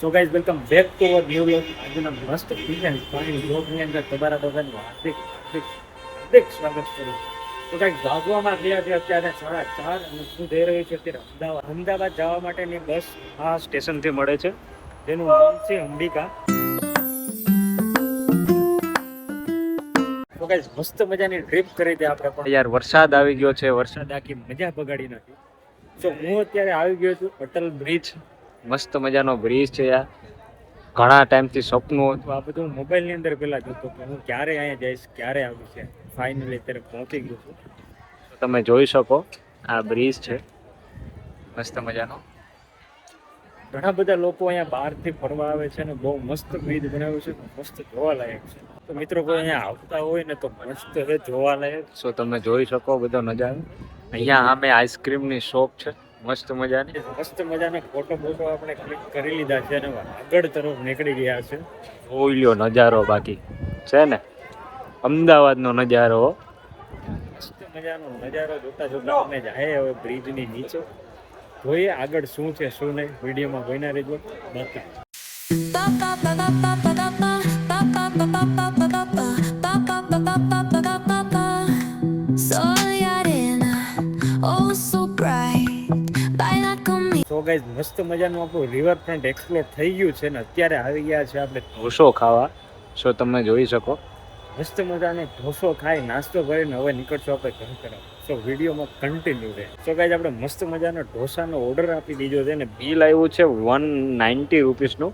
So guys welcome back to our new vlog. આજના મસ્ત design fine વ્લોગની અંદર તમારા બધાનું હાર્દિક હાર્દિક હાર્દિક સ્વાગત કરું. તો ગાઈઝ ભાગવામાં ગયા છે અત્યારે 4:30 અને શું થઈ રહ્યું છે અત્યારે અમદાવાદ જવા માટેની બસ આ સ્ટેશનથી મળે છે, જેનું નામ છે અંબિકા. તો ગાઈઝ મસ્ત મજાની ટ્રીપ કરી હતી આપણે, પણ યાર વરસાદ આવી ગયો છે. વરસાદ આખી મજા બગાડી નાખી. તો હું અત્યારે આવી ગયો છું અટલ બ્રિજ. મસ્ત મજાનો બ્રિજ છે યાર. ઘણા ટાઈમથી સપનું હતું આ બધું. મોબાઈલની અંદર પહેલાં જોતો કે હું ક્યારે અહીંયા જઈશ, ક્યારે આવીશ. ફાઇનલી અત્યારે પહોંચી ગયો છું. તો તમે જોઈ શકો આ બ્રિજ છે મસ્ત મજાનો. ઘણા બધા લોકો અહીંયા બહારથી ફરવા આવે છે ને બહુ મસ્ત બ્રિજ બનાવ્યું છે, મસ્ત જોવાલાયક છે. તો મિત્રો કોઈ અહીંયા આવતા હોય ને તો મસ્ત છે જોવાલાયક. સો તમે જોઈ શકો બધો નજારો. અહીંયા સામે આઈસ્ક્રીમની શોપ છે મસ્ત મજાની. મસ્ત મજાના ફોટો આપણે ક્લિક કરી લીધા છે અને આગળ તરફ નીકળી ગયા છે. જોઈ લ્યો નજારો બાકી છે ને અમદાવાદનો નજારો. મસ્ત મજાનો નજારો જોતા જોતા અમે જાય હવે બ્રિજની નીચે. જોઈએ આગળ શું છે શું નહીં. વિડીયોમાં બન્યા રહેજો. તો ગાઈઝ મસ્ત મજાનું આપણું રિવરફ્રન્ટ એક્સપ્લોર થઈ ગયું છે ને અત્યારે આવી ગયા છે આપણે ઢોસો ખાવા. સો તમે જોઈ શકો મસ્ત મજાનો ઢોસો ખાઈ નાસ્તો કરીને હવે નીકળશું આપણે ઘર તરફ. સો વિડીયોમાં કન્ટિન્યુ રહે. સો ગાઈઝ આપણે મસ્ત મજાનો ઢોસાનો ઓર્ડર આપી દીધો છે ને બિલ આવ્યું છે 190 રૂપીસનું.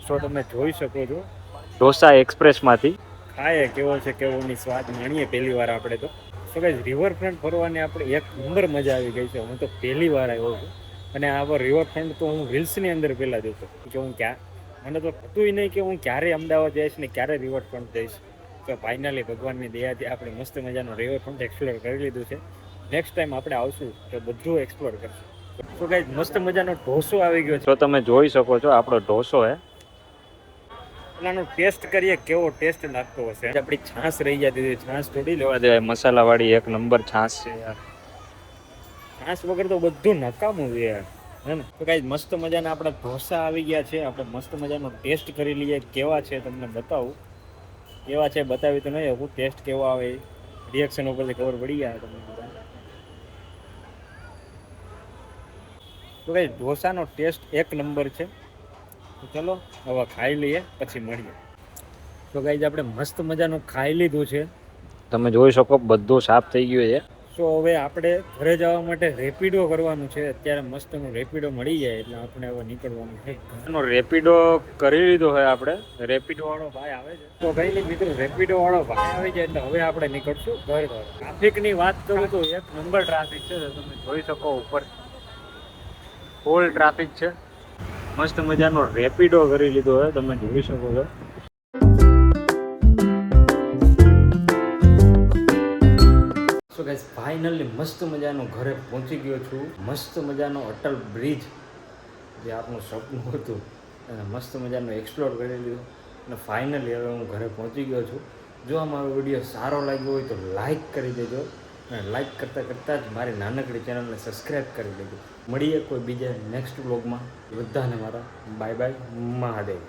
સો તમે જોઈ શકો છો ઢોસા એક્સપ્રેસમાંથી. ખાય કેવો છે કેવો ની સ્વાદ માણીએ પહેલી વાર આપણે તો. સો ગાઈઝ રિવરફ્રન્ટ ફરવાની આપણે એક નંબર મજા આવી ગઈ છે. હું તો પહેલી વાર આવ્યો છું અને આ રિવરફ્રન્ટ તો હું રીલ્સની અંદર પહેલાં જોતો કે હું મને તો થતું નહીં કે હું ક્યારે અમદાવાદ જઈશ ને ક્યારે રિવરફ્રન્ટ જઈશ. તો ફાઇનલી ભગવાનની દયાથી આપણે મસ્ત મજાનો રિવરફ્રન્ટ એક્સપ્લોર કરી લીધું છે. નેક્સ્ટ ટાઈમ આપણે આવશું તો બધું એક્સપ્લોર કરશું. તો ગાઈઝ મસ્ત મજાનો ઢોસો આવી ગયો છે. તો તમે જોઈ શકો છો આપણો ઢોસો હે. એનો ટેસ્ટ કરીએ કેવો ટેસ્ટ લાગતો હશે. આપણી છાશ રહી જતી હતી, છાશ થોડી લેવા દેવાય. મસાલાવાળી એક નંબર છાશ છે યાર. છાશ વગર તો બધું નકામું છે યાર, હે ને. તો કાંઈ મસ્ત મજાના આપણા ઢોસા આવી ગયા છે. આપણે મસ્ત મજાનો ટેસ્ટ કરી લઈએ કેવા છે. તમને બતાવું કેવા છે. બતાવી તો નહીં હું ટેસ્ટ કેવો આવે રિએક્શન ઉપરથી ખબર પડી ગયા તમને બધા. તો કાંઈ ઢોસાનો ટેસ્ટ એક નંબર છે. તો ચલો હવે ખાઈ લઈએ પછી મળીએ. તો ગાઈઝ આપણે મસ્ત મજાનું ખાઈ લીધું છે. તમે જોઈ શકો બધું સાફ થઈ ગયું છે. તો હવે આપણે ઘરે જવા માટે રેપિડો કરવાનું છે. અત્યારે મસ્તનું રેપિડો મળી જાય એટલે આપણે હવે નીકળવાનું છે. ઘરનો રેપિડો કરી લીધો હોય આપણે. રેપિડો વાળો ભાઈ આવે છે તો કઈ નહીં મિત્રો, રેપિડો વાળો ભાઈ આવી જાય એટલે હવે આપણે નીકળશું ઘર. ટ્રાફિકની વાત કરું તો એક નંબર ટ્રાફિક છે. તમે જોઈ શકો ઉપર ફૂલ ટ્રાફિક છે. મસ્ત મજાનો રેપિડો કરી લીધો હોય તમે જોઈ શકો છો. સો ગાઈઝ ફાઇનલી મસ્ત મજાનું ઘરે પહોંચી ગયો છું. મસ્ત મજાનો અટલ બ્રિજ જે આપણું સપનું હતું અને મસ્ત મજાનો એક્સપ્લોર કરી લીધું અને ફાઇનલી હવે હું ઘરે પહોંચી ગયો છું. જો આ મારો વિડીયો સારો લાગ્યો હોય તો લાઈક કરી દેજો અને લાઈક કરતાં જ મારી નાનકડી ચેનલને સબસ્ક્રાઈબ કરી દેજો. મળીએ કોઈ બીજા નેક્સ્ટ વ્લોગમાં. બધાને મારા બાય બાય મહાદેવ.